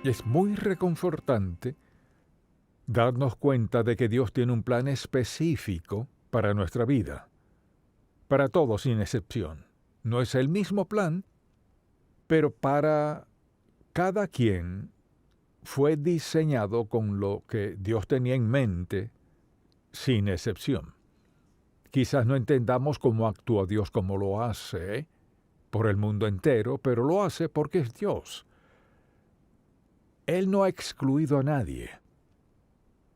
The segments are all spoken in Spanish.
Es muy reconfortante darnos cuenta de que Dios tiene un plan específico para nuestra vida, para todos sin excepción. No es el mismo plan, pero para cada quien fue diseñado con lo que Dios tenía en mente, sin excepción. Quizás no entendamos cómo actúa Dios como lo hace por el mundo entero, pero lo hace porque es Dios. Él no ha excluido a nadie.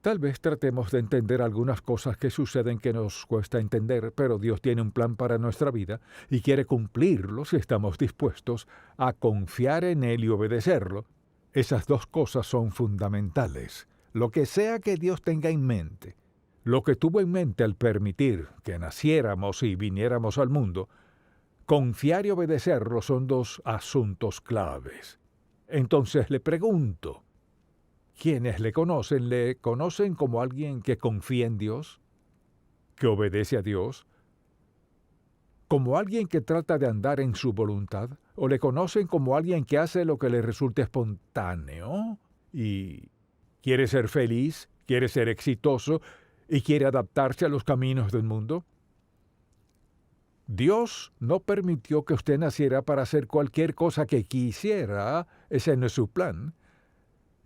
Tal vez tratemos de entender algunas cosas que suceden que nos cuesta entender, pero Dios tiene un plan para nuestra vida y quiere cumplirlo si estamos dispuestos a confiar en Él y obedecerlo. Esas dos cosas son fundamentales. Lo que sea que Dios tenga en mente, lo que tuvo en mente al permitir que naciéramos y viniéramos al mundo, confiar y obedecerlo son dos asuntos claves. Entonces le pregunto, quienes le conocen como alguien que confía en Dios, que obedece a Dios, como alguien que trata de andar en su voluntad, o le conocen como alguien que hace lo que le resulte espontáneo y quiere ser feliz, quiere ser exitoso y quiere adaptarse a los caminos del mundo. Dios no permitió que usted naciera para hacer cualquier cosa que quisiera, ese no es su plan.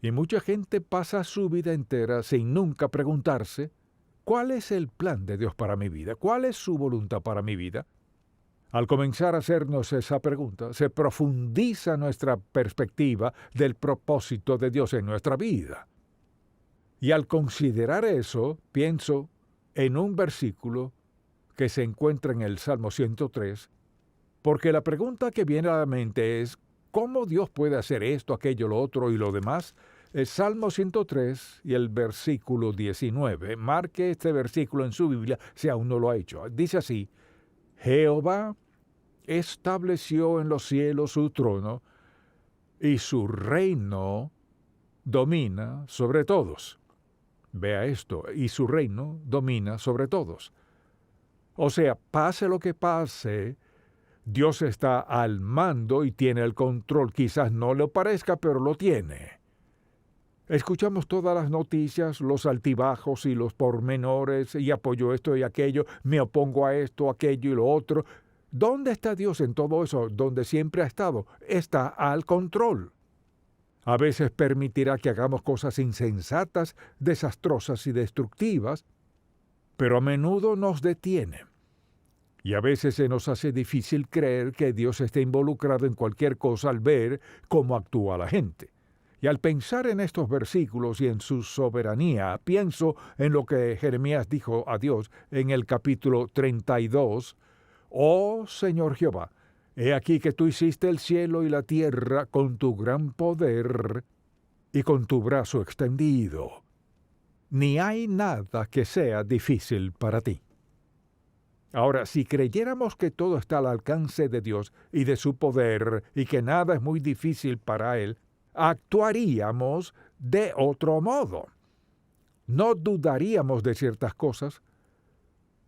Y mucha gente pasa su vida entera sin nunca preguntarse, ¿cuál es el plan de Dios para mi vida? ¿Cuál es su voluntad para mi vida? Al comenzar a hacernos esa pregunta, se profundiza nuestra perspectiva del propósito de Dios en nuestra vida. Y al considerar eso, pienso en un versículo que se encuentra en el Salmo 103, porque la pregunta que viene a la mente es, ¿cómo Dios puede hacer esto, aquello, lo otro y lo demás? El Salmo 103 y el versículo 19. Marque este versículo en su Biblia si aún no lo ha hecho. Dice así, Jehová estableció en los cielos su trono y su reino domina sobre todos. Vea esto, y su reino domina sobre todos. O sea, pase lo que pase, Dios está al mando y tiene el control. Quizás no le parezca, pero lo tiene. Escuchamos todas las noticias, los altibajos y los pormenores, y apoyo esto y aquello, me opongo a esto, aquello y lo otro. ¿Dónde está Dios en todo eso? ¿Dónde siempre ha estado? Está al control. A veces permitirá que hagamos cosas insensatas, desastrosas y destructivas, pero a menudo nos detiene. Y a veces se nos hace difícil creer que Dios esté involucrado en cualquier cosa al ver cómo actúa la gente. Y al pensar en estos versículos y en su soberanía, pienso en lo que Jeremías dijo a Dios en el capítulo 32. Oh Señor Jehová, he aquí que tú hiciste el cielo y la tierra con tu gran poder y con tu brazo extendido. Ni hay nada que sea difícil para ti. Ahora, si creyéramos que todo está al alcance de Dios y de su poder y que nada es muy difícil para Él, actuaríamos de otro modo. No dudaríamos de ciertas cosas.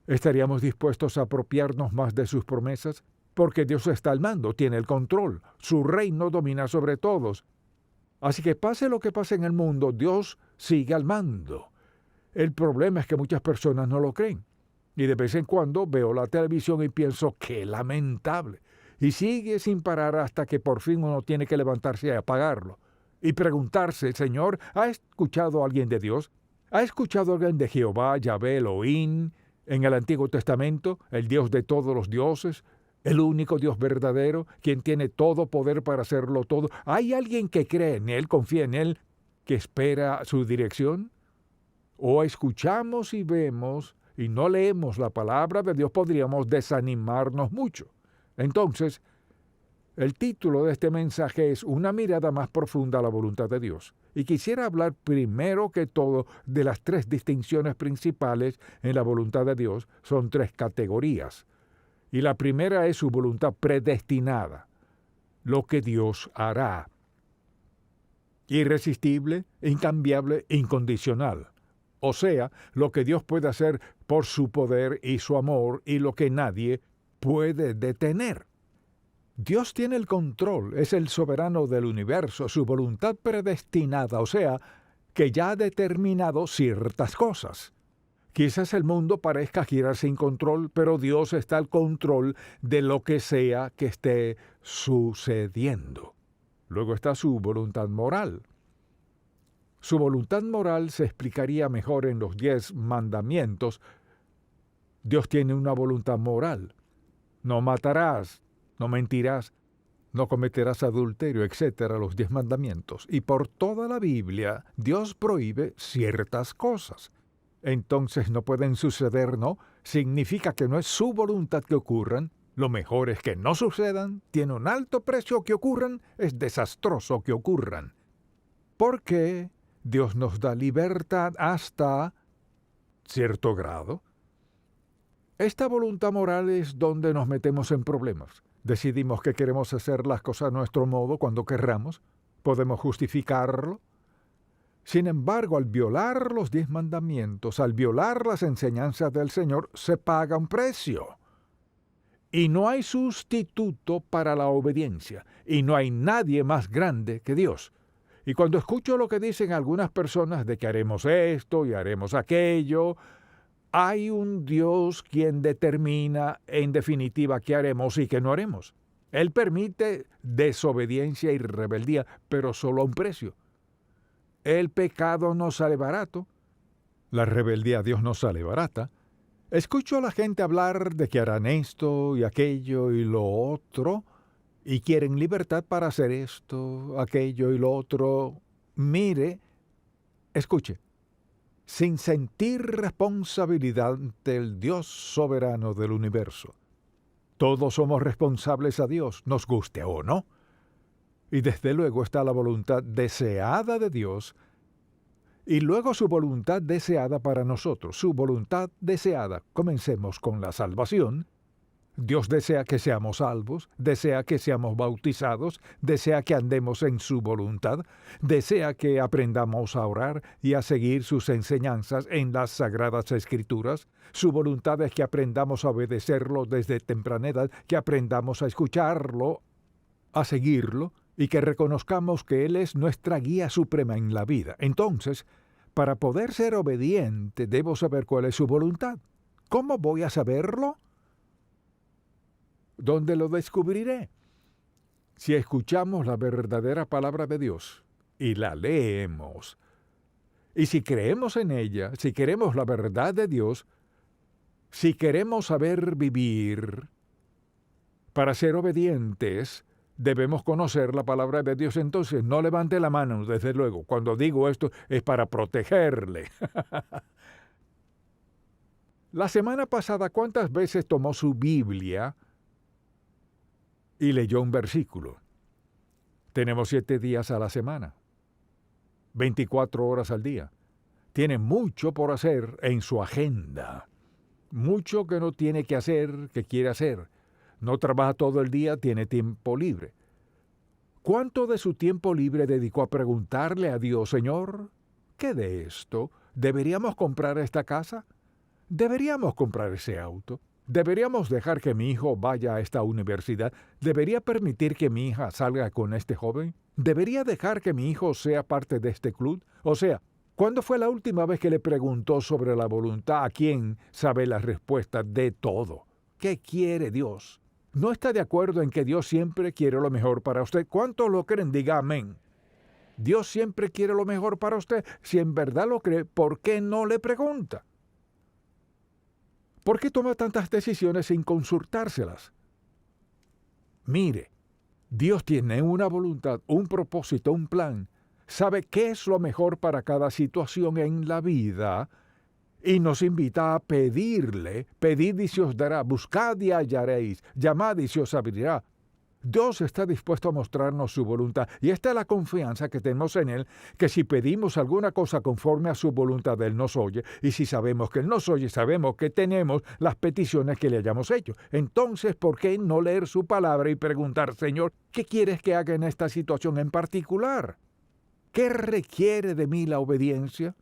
Estaríamos dispuestos a apropiarnos más de sus promesas, porque Dios está al mando, tiene el control, su reino domina sobre todos. Así que pase lo que pase en el mundo, Dios sigue al mando. El problema es que muchas personas no lo creen. Y de vez en cuando veo la televisión y pienso, ¡qué lamentable! Y sigue sin parar hasta que por fin uno tiene que levantarse y apagarlo. Y preguntarse, Señor, ¿ha escuchado a alguien de Dios? ¿Ha escuchado a alguien de Jehová, Yahvé, Elohim, en el Antiguo Testamento, el Dios de todos los dioses, el único Dios verdadero, quien tiene todo poder para hacerlo todo? ¿Hay alguien que cree en Él, confía en Él, que espera su dirección? ¿O escuchamos y vemos y no leemos la palabra de Dios? Podríamos desanimarnos mucho. Entonces, el título de este mensaje es Una mirada más profunda a la voluntad de Dios. Y quisiera hablar primero que todo de las tres distinciones principales en la voluntad de Dios. Son tres categorías. Y la primera es su voluntad predestinada, lo que Dios hará. Irresistible, incambiable, incondicional. O sea, lo que Dios puede hacer por su poder y su amor y lo que nadie puede detener. Dios tiene el control, es el soberano del universo, su voluntad predestinada, o sea, que ya ha determinado ciertas cosas. Quizás el mundo parezca girar sin control, pero Dios está al control de lo que sea que esté sucediendo. Luego está su voluntad moral. Su voluntad moral se explicaría mejor en los 10 mandamientos. Dios tiene una voluntad moral. No matarás, no mentirás, no cometerás adulterio, etcétera, los 10 mandamientos. Y por toda la Biblia, Dios prohíbe ciertas cosas. Entonces no pueden suceder, ¿no? Significa que no es su voluntad que ocurran. Lo mejor es que no sucedan, tiene un alto precio que ocurran, es desastroso que ocurran. Porque Dios nos da libertad hasta cierto grado. Esta voluntad moral es donde nos metemos en problemas. Decidimos que queremos hacer las cosas a nuestro modo cuando querramos. Podemos justificarlo. Sin embargo, al violar los 10 mandamientos, al violar las enseñanzas del Señor, se paga un precio. Y no hay sustituto para la obediencia. Y no hay nadie más grande que Dios. Y cuando escucho lo que dicen algunas personas de que haremos esto y haremos aquello, hay un Dios quien determina en definitiva qué haremos y qué no haremos. Él permite desobediencia y rebeldía, pero solo a un precio. El pecado no sale barato. La rebeldía a Dios no sale barata. Escucho a la gente hablar de que harán esto y aquello y lo otro, y quieren libertad para hacer esto, aquello y lo otro. Mire, escuche, sin sentir responsabilidad ante el Dios soberano del universo. Todos somos responsables a Dios, nos guste o no. Y desde luego está la voluntad deseada de Dios y luego su voluntad deseada para nosotros. Su voluntad deseada. Comencemos con la salvación. Dios desea que seamos salvos, desea que seamos bautizados, desea que andemos en su voluntad, desea que aprendamos a orar y a seguir sus enseñanzas en las Sagradas Escrituras. Su voluntad es que aprendamos a obedecerlo desde temprana edad, que aprendamos a escucharlo, a seguirlo, y que reconozcamos que Él es nuestra guía suprema en la vida. Entonces, para poder ser obediente, debo saber cuál es su voluntad. ¿Cómo voy a saberlo? ¿Dónde lo descubriré? Si escuchamos la verdadera palabra de Dios y la leemos, y si creemos en ella, si queremos la verdad de Dios, si queremos saber vivir, para ser obedientes, debemos conocer la palabra de Dios. Entonces, no levante la mano, desde luego. Cuando digo esto, es para protegerle. La semana pasada, ¿cuántas veces tomó su Biblia y leyó un versículo? Tenemos 7 días a la semana, 24 horas al día. Tiene mucho por hacer en su agenda. Mucho que no tiene que hacer, que quiere hacer. No trabaja todo el día, tiene tiempo libre. ¿Cuánto de su tiempo libre dedicó a preguntarle a Dios, Señor, ¿qué de esto? ¿Deberíamos comprar esta casa? ¿Deberíamos comprar ese auto? ¿Deberíamos dejar que mi hijo vaya a esta universidad? ¿Debería permitir que mi hija salga con este joven? ¿Debería dejar que mi hijo sea parte de este club? O sea, ¿cuándo fue la última vez que le preguntó sobre la voluntad a quien sabe la respuesta de todo? ¿Qué quiere Dios? ¿No está de acuerdo en que Dios siempre quiere lo mejor para usted? ¿Cuántos lo creen? Diga amén. Dios siempre quiere lo mejor para usted. Si en verdad lo cree, ¿por qué no le pregunta? ¿Por qué toma tantas decisiones sin consultárselas? Mire, Dios tiene una voluntad, un propósito, un plan. Sabe qué es lo mejor para cada situación en la vida y nos invita a pedirle. Pedid y se os dará, buscad y hallaréis, llamad y se os abrirá. Dios está dispuesto a mostrarnos su voluntad, y esta es la confianza que tenemos en Él, que si pedimos alguna cosa conforme a su voluntad, Él nos oye, y si sabemos que Él nos oye, sabemos que tenemos las peticiones que le hayamos hecho. Entonces, ¿por qué no leer su palabra y preguntar, Señor, ¿qué quieres que haga en esta situación en particular? ¿Qué requiere de mí la obediencia?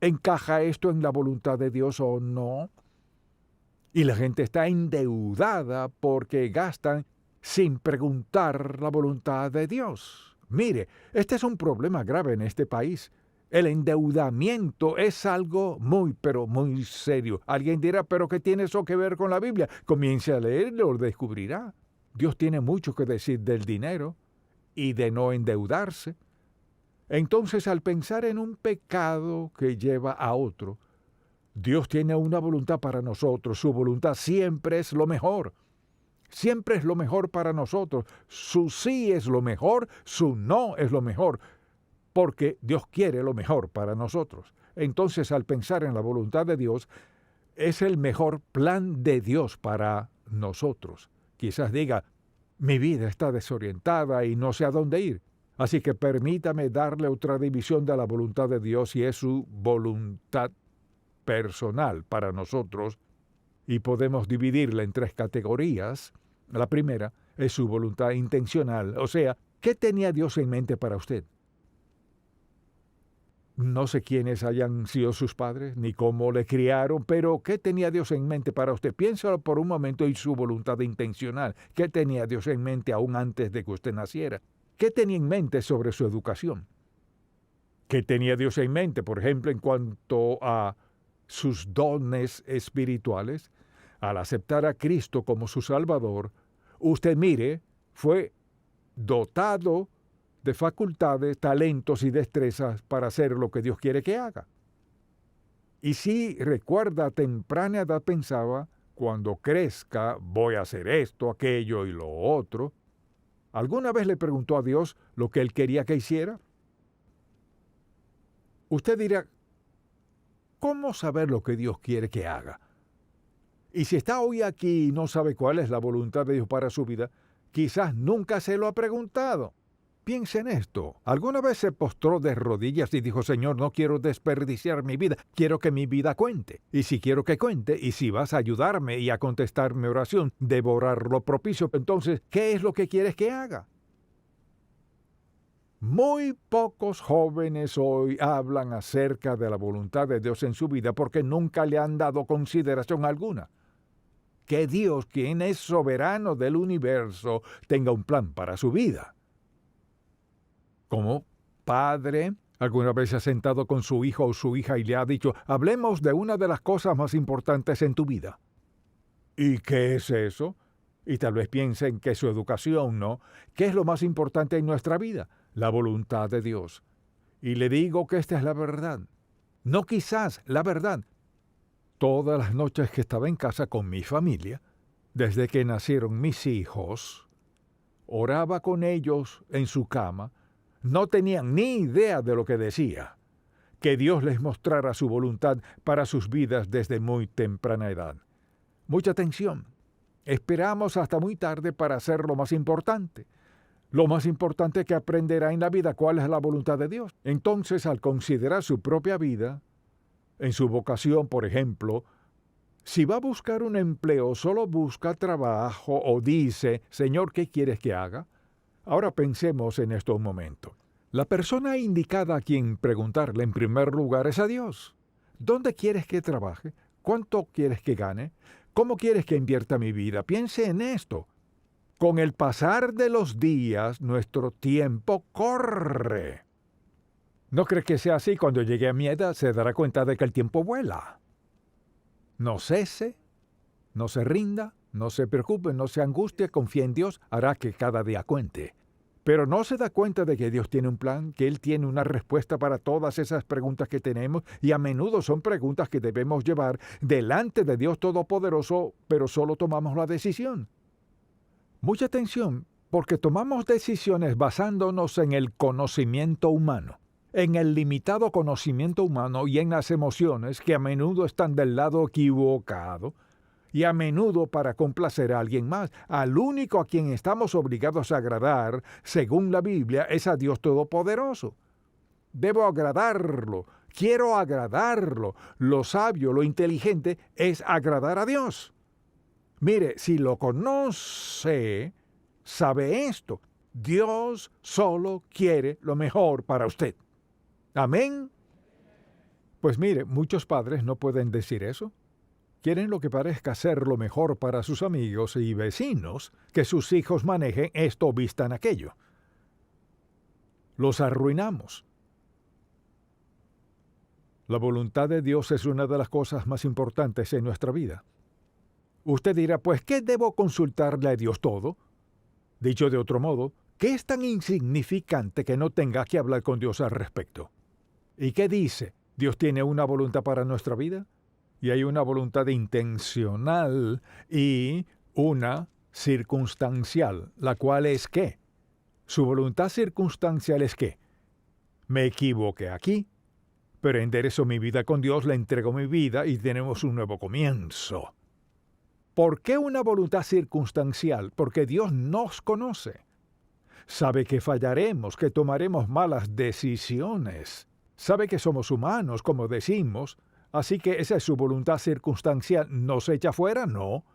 ¿Encaja esto en la voluntad de Dios o no? Y la gente está endeudada porque gastan sin preguntar la voluntad de Dios. Mire, este es un problema grave en este país. El endeudamiento es algo muy, pero muy serio. Alguien dirá, ¿pero qué tiene eso que ver con la Biblia? Comience a leer y lo descubrirá. Dios tiene mucho que decir del dinero y de no endeudarse. Entonces, al pensar en un pecado que lleva a otro, Dios tiene una voluntad para nosotros. Su voluntad siempre es lo mejor. Siempre es lo mejor para nosotros. Su sí es lo mejor, su no es lo mejor, porque Dios quiere lo mejor para nosotros. Entonces, al pensar en la voluntad de Dios, es el mejor plan de Dios para nosotros. Quizás diga, mi vida está desorientada y no sé a dónde ir. Así que permítame darle otra división de la voluntad de Dios, y es su voluntad personal para nosotros, y podemos dividirla en 3 categorías. La primera es su voluntad intencional, o sea, ¿qué tenía Dios en mente para usted? No sé quiénes hayan sido sus padres, ni cómo le criaron, pero ¿qué tenía Dios en mente para usted? Piénsalo por un momento en su voluntad intencional. ¿Qué tenía Dios en mente aún antes de que usted naciera? ¿Qué tenía en mente sobre su educación? ¿Qué tenía Dios en mente, por ejemplo, en cuanto a sus dones espirituales? Al aceptar a Cristo como su Salvador, usted, mire, fue dotado de facultades, talentos y destrezas para hacer lo que Dios quiere que haga. Y si recuerda, a temprana edad pensaba, cuando crezca voy a hacer esto, aquello y lo otro. ¿Alguna vez le preguntó a Dios lo que Él quería que hiciera? Usted dirá, ¿cómo saber lo que Dios quiere que haga? Y si está hoy aquí y no sabe cuál es la voluntad de Dios para su vida, quizás nunca se lo ha preguntado. Piense en esto. ¿Alguna vez se postró de rodillas y dijo, Señor, no quiero desperdiciar mi vida, quiero que mi vida cuente? Y si quiero que cuente, y si vas a ayudarme y a contestar mi oración, devorar lo propicio, entonces, ¿qué es lo que quieres que haga? Muy pocos jóvenes hoy hablan acerca de la voluntad de Dios en su vida porque nunca le han dado consideración alguna. Que Dios, quien es soberano del universo, tenga un plan para su vida. Como padre, ¿alguna vez se ha sentado con su hijo o su hija y le ha dicho, hablemos de una de las cosas más importantes en tu vida? ¿Y qué es eso? Y tal vez piensen que su educación, ¿no? ¿Qué es lo más importante en nuestra vida? La voluntad de Dios. Y le digo que esta es la verdad. No quizás, la verdad. Todas las noches que estaba en casa con mi familia, desde que nacieron mis hijos, oraba con ellos en su cama. No tenían ni idea de lo que decía. Que Dios les mostrara su voluntad para sus vidas desde muy temprana edad. Mucha atención. Esperamos hasta muy tarde para hacer lo más importante. Lo más importante que aprenderá en la vida, ¿cuál es la voluntad de Dios? Entonces, al considerar su propia vida, en su vocación, por ejemplo, si va a buscar un empleo, solo busca trabajo o dice, Señor, ¿qué quieres que haga? Ahora pensemos en esto un momento. La persona indicada a quien preguntarle en primer lugar es a Dios. ¿Dónde quieres que trabaje? ¿Cuánto quieres que gane? ¿Cómo quieres que invierta mi vida? Piense en esto. Con el pasar de los días, nuestro tiempo corre. ¿No cree que sea así? Cuando llegue a mi edad, se dará cuenta de que el tiempo vuela. No cese, no se rinda, no se preocupe, no se angustie, confíe en Dios, hará que cada día cuente. Pero no se da cuenta de que Dios tiene un plan, que Él tiene una respuesta para todas esas preguntas que tenemos, y a menudo son preguntas que debemos llevar delante de Dios Todopoderoso, pero solo tomamos la decisión. Mucha atención, porque tomamos decisiones basándonos en el conocimiento humano, en el limitado conocimiento humano y en las emociones que a menudo están del lado equivocado, y a menudo para complacer a alguien más. Al único a quien estamos obligados a agradar, según la Biblia, es a Dios Todopoderoso. Debo agradarlo, quiero agradarlo. Lo sabio, lo inteligente es agradar a Dios. Mire, si lo conoce, sabe esto. Dios solo quiere lo mejor para usted. Amén. Pues mire, muchos padres no pueden decir eso. quieren lo que parezca ser lo mejor para sus amigos y vecinos, que sus hijos manejen esto o vistan aquello. Los arruinamos. La voluntad de Dios es una de las cosas más importantes en nuestra vida. Usted dirá, pues, ¿qué debo consultarle a Dios todo? Dicho de otro modo, ¿qué es tan insignificante que no tenga que hablar con Dios al respecto? ¿Y qué dice? ¿Dios tiene una voluntad para nuestra vida? Y hay una voluntad intencional y una circunstancial, la cual es ¿qué? Su voluntad circunstancial es ¿qué? Me equivoqué aquí, pero enderezo mi vida con Dios, le entrego mi vida y tenemos un nuevo comienzo. ¿Por qué una voluntad circunstancial? Porque Dios nos conoce. Sabe que fallaremos, que tomaremos malas decisiones. Sabe que somos humanos, como decimos, así que esa es su voluntad circunstancial. ¿Nos echa fuera? No.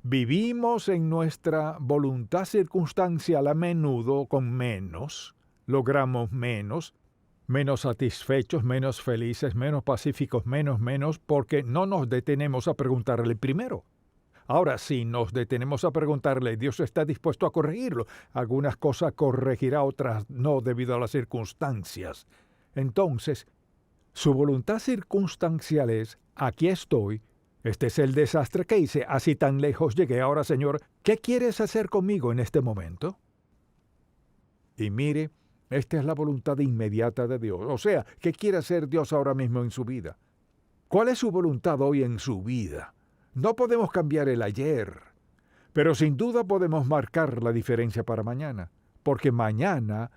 Vivimos en nuestra voluntad circunstancial a menudo con menos, logramos menos satisfechos, menos felices, menos pacíficos, menos, porque no nos detenemos a preguntarle primero. Ahora, si nos detenemos a preguntarle, Dios está dispuesto a corregirlo. Algunas cosas corregirá, otras no, debido a las circunstancias. Entonces, su voluntad circunstancial es, aquí estoy, este es el desastre que hice, así tan lejos llegué. Ahora, Señor, ¿qué quieres hacer conmigo en este momento? Y mire, esta es la voluntad inmediata de Dios. O sea, ¿qué quiere hacer Dios ahora mismo en su vida? ¿Cuál es su voluntad hoy en su vida? No podemos cambiar el ayer, pero sin duda podemos marcar la diferencia para mañana, porque mañana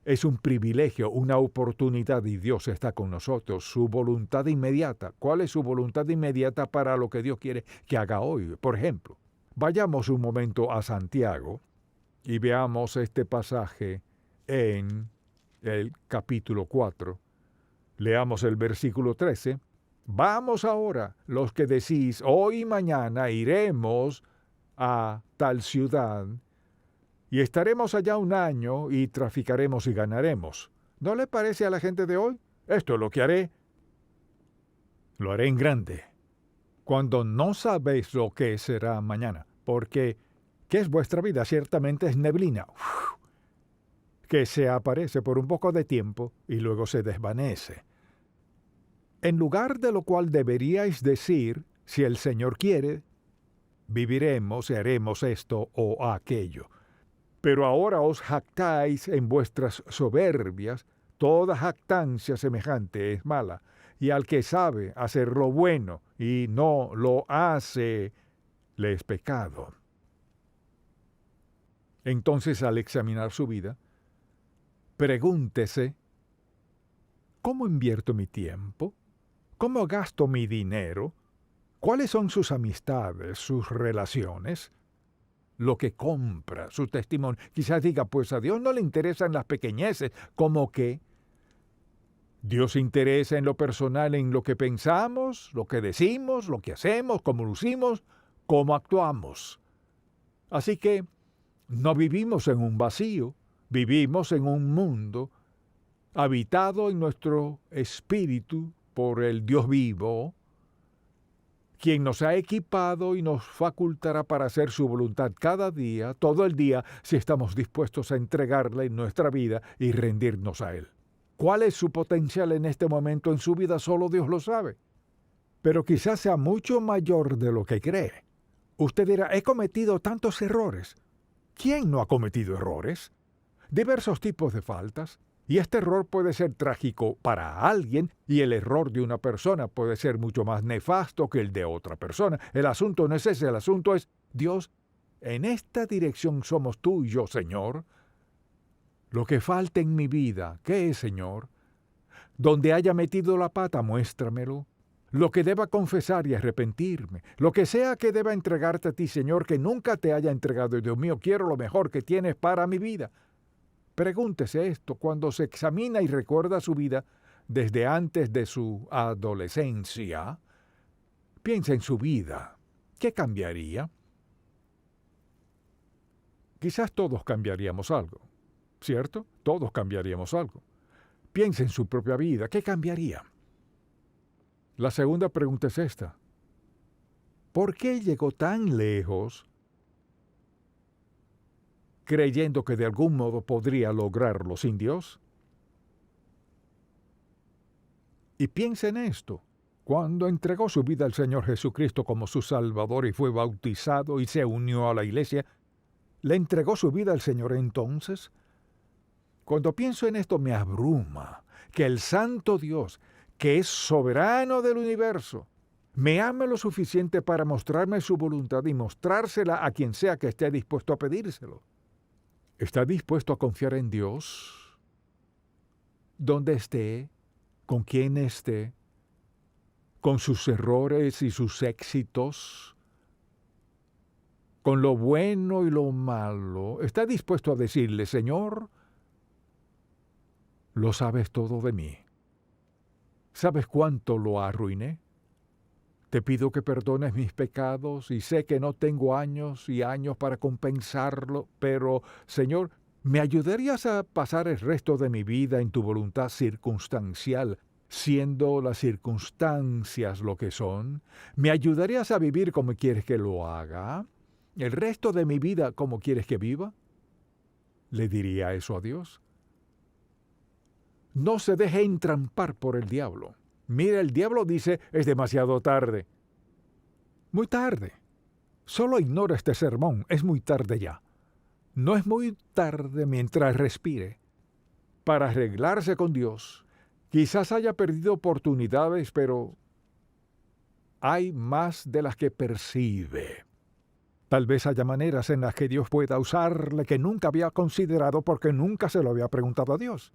es un privilegio, una oportunidad y Dios está con nosotros. Su voluntad inmediata. ¿Cuál es su voluntad inmediata para lo que Dios quiere que haga hoy? Por ejemplo, vayamos un momento a Santiago y veamos este pasaje en el capítulo 4. Leamos el versículo 13. Vamos ahora, los que decís, hoy y mañana iremos a tal ciudad, y estaremos allá un año, y traficaremos y ganaremos. ¿No le parece a la gente de hoy? Esto es lo que haré. Lo haré en grande. Cuando no sabéis lo que será mañana, porque ¿qué es vuestra vida? Ciertamente es neblina, que se aparece por un poco de tiempo y luego se desvanece. En lugar de lo cual deberíais decir, si el Señor quiere, viviremos y haremos esto o aquello. Pero ahora os jactáis en vuestras soberbias, toda jactancia semejante es mala, y al que sabe hacer lo bueno y no lo hace, le es pecado. Entonces, al examinar su vida, pregúntese, ¿cómo invierto mi tiempo? ¿Cómo gasto mi dinero? ¿Cuáles son sus amistades, sus relaciones? Lo que compra, su testimonio. Quizás diga, pues a Dios no le interesan las pequeñeces, como que Dios se interesa en lo personal, en lo que pensamos, lo que decimos, lo que hacemos, cómo lucimos, cómo actuamos. Así que no vivimos en un vacío, vivimos en un mundo habitado en nuestro espíritu por el Dios vivo, quien nos ha equipado y nos facultará para hacer su voluntad cada día, todo el día, si estamos dispuestos a entregarle nuestra vida y rendirnos a Él. ¿Cuál es su potencial en este momento en su vida? Solo Dios lo sabe. Pero quizás sea mucho mayor de lo que cree. Usted dirá, he cometido tantos errores. ¿Quién no ha cometido errores? Diversos tipos de faltas. Y este error puede ser trágico para alguien y el error de una persona puede ser mucho más nefasto que el de otra persona. El asunto no es ese, el asunto es, Dios, en esta dirección somos tú y yo, Señor. Lo que falta en mi vida, ¿qué es, Señor? Donde haya metido la pata, muéstramelo. Lo que deba confesar y arrepentirme. Lo que sea que deba entregarte a ti, Señor, que nunca te haya entregado. Dios mío, quiero lo mejor que tienes para mi vida. Pregúntese esto cuando se examina y recuerda su vida desde antes de su adolescencia. Piensa en su vida. ¿Qué cambiaría? Quizás todos cambiaríamos algo, ¿cierto? Todos cambiaríamos algo. Piensa en su propia vida. ¿Qué cambiaría? La segunda pregunta es esta. ¿Por qué llegó tan lejos creyendo que de algún modo podría lograrlo sin Dios? Y piensa en esto. Cuando entregó su vida al Señor Jesucristo como su Salvador y fue bautizado y se unió a la iglesia, ¿le entregó su vida al Señor entonces? Cuando pienso en esto me abruma que el Santo Dios, que es soberano del universo, me ame lo suficiente para mostrarme su voluntad y mostrársela a quien sea que esté dispuesto a pedírselo. ¿Está dispuesto a confiar en Dios? Donde esté, con quien esté, con sus errores y sus éxitos, con lo bueno y lo malo. ¿Está dispuesto a decirle, Señor, lo sabes todo de mí? ¿Sabes cuánto lo arruiné? Te pido que perdones mis pecados y sé que no tengo años y años para compensarlo, pero, Señor, ¿me ayudarías a pasar el resto de mi vida en tu voluntad circunstancial, siendo las circunstancias lo que son? ¿Me ayudarías a vivir como quieres que lo haga? ¿El resto de mi vida como quieres que viva? ¿Le diría eso a Dios? No se deje entrampar por el diablo. Mira, el diablo dice, es demasiado tarde. Muy tarde. Solo ignora este sermón, es muy tarde ya. No es muy tarde mientras respire. Para arreglarse con Dios. Quizás haya perdido oportunidades, pero hay más de las que percibe. Tal vez haya maneras en las que Dios pueda usarle que nunca había considerado porque nunca se lo había preguntado a Dios.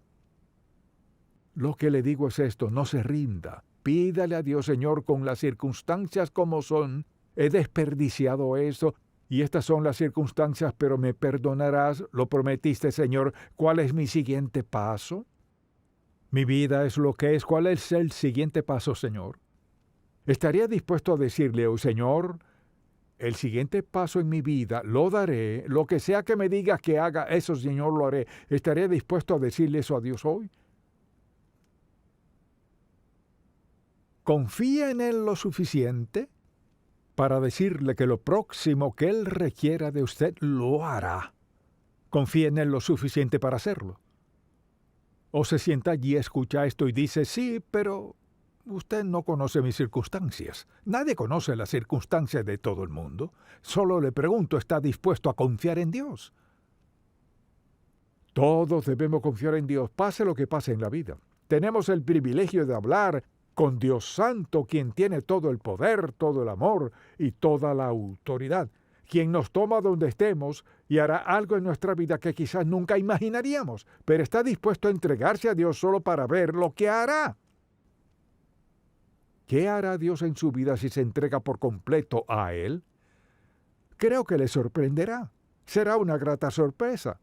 Lo que le digo es esto, no se rinda. Pídale a Dios, Señor, con las circunstancias como son. He desperdiciado eso y estas son las circunstancias, pero me perdonarás. Lo prometiste, Señor. ¿Cuál es mi siguiente paso? Mi vida es lo que es. ¿Cuál es el siguiente paso, Señor? Estaría dispuesto a decirle, oh Señor, el siguiente paso en mi vida lo daré. Lo que sea que me digas que haga, eso, Señor, lo haré. ¿Estaría dispuesto a decirle eso a Dios hoy? ¿Confía en Él lo suficiente para decirle que lo próximo que Él requiera de usted lo hará? ¿Confía en Él lo suficiente para hacerlo? ¿O se sienta allí, escucha esto y dice, sí, pero usted no conoce mis circunstancias? Nadie conoce las circunstancias de todo el mundo. Solo le pregunto, ¿está dispuesto a confiar en Dios? Todos debemos confiar en Dios, pase lo que pase en la vida. Tenemos el privilegio de hablar con Dios Santo, quien tiene todo el poder, todo el amor y toda la autoridad, quien nos toma donde estemos y hará algo en nuestra vida que quizás nunca imaginaríamos, pero está dispuesto a entregarse a Dios solo para ver lo que hará. ¿Qué hará Dios en su vida si se entrega por completo a Él? Creo que le sorprenderá. Será una grata sorpresa.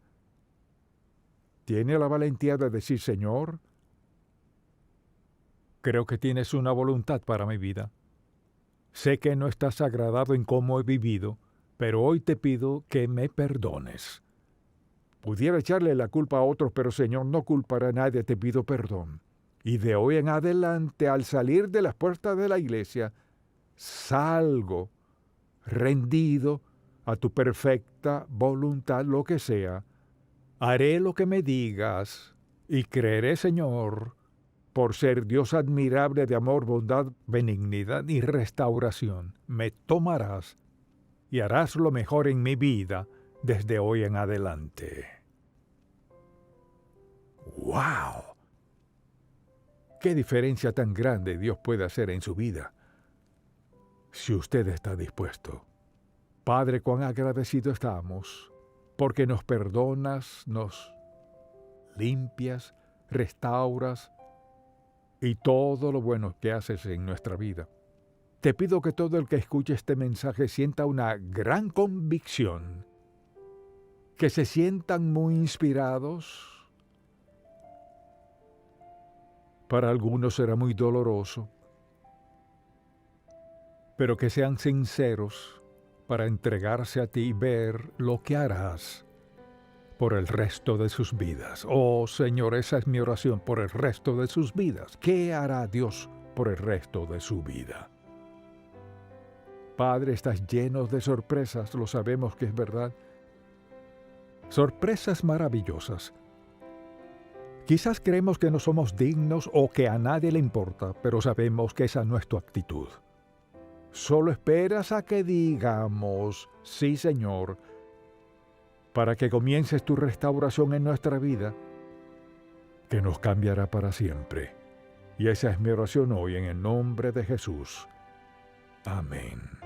¿Tiene la valentía de decir, Señor, creo que tienes una voluntad para mi vida? Sé que no estás agradado en cómo he vivido, pero hoy te pido que me perdones. Pudiera echarle la culpa a otros, pero Señor, no culparé a nadie, te pido perdón. Y de hoy en adelante, al salir de las puertas de la iglesia, salgo rendido a tu perfecta voluntad, lo que sea. Haré lo que me digas y creeré, Señor, por ser Dios admirable de amor, bondad, benignidad y restauración. Me tomarás y harás lo mejor en mi vida desde hoy en adelante. ¡Wow! ¿Qué diferencia tan grande Dios puede hacer en su vida? Si usted está dispuesto. Padre, cuán agradecido estamos, porque nos perdonas, nos limpias, restauras y todo lo bueno que haces en nuestra vida. Te pido que todo el que escuche este mensaje sienta una gran convicción, que se sientan muy inspirados. Para algunos será muy doloroso, pero que sean sinceros para entregarse a ti y ver lo que harás por el resto de sus vidas. Oh Señor, esa es mi oración, por el resto de sus vidas. ¿Qué hará Dios por el resto de su vida? Padre, estás lleno de sorpresas, lo sabemos que es verdad. Sorpresas maravillosas. Quizás creemos que no somos dignos o que a nadie le importa, pero sabemos que esa no es tu actitud. Solo esperas a que digamos, sí, Señor, para que comiences tu restauración en nuestra vida, que nos cambiará para siempre. Y esa es mi oración hoy en el nombre de Jesús. Amén.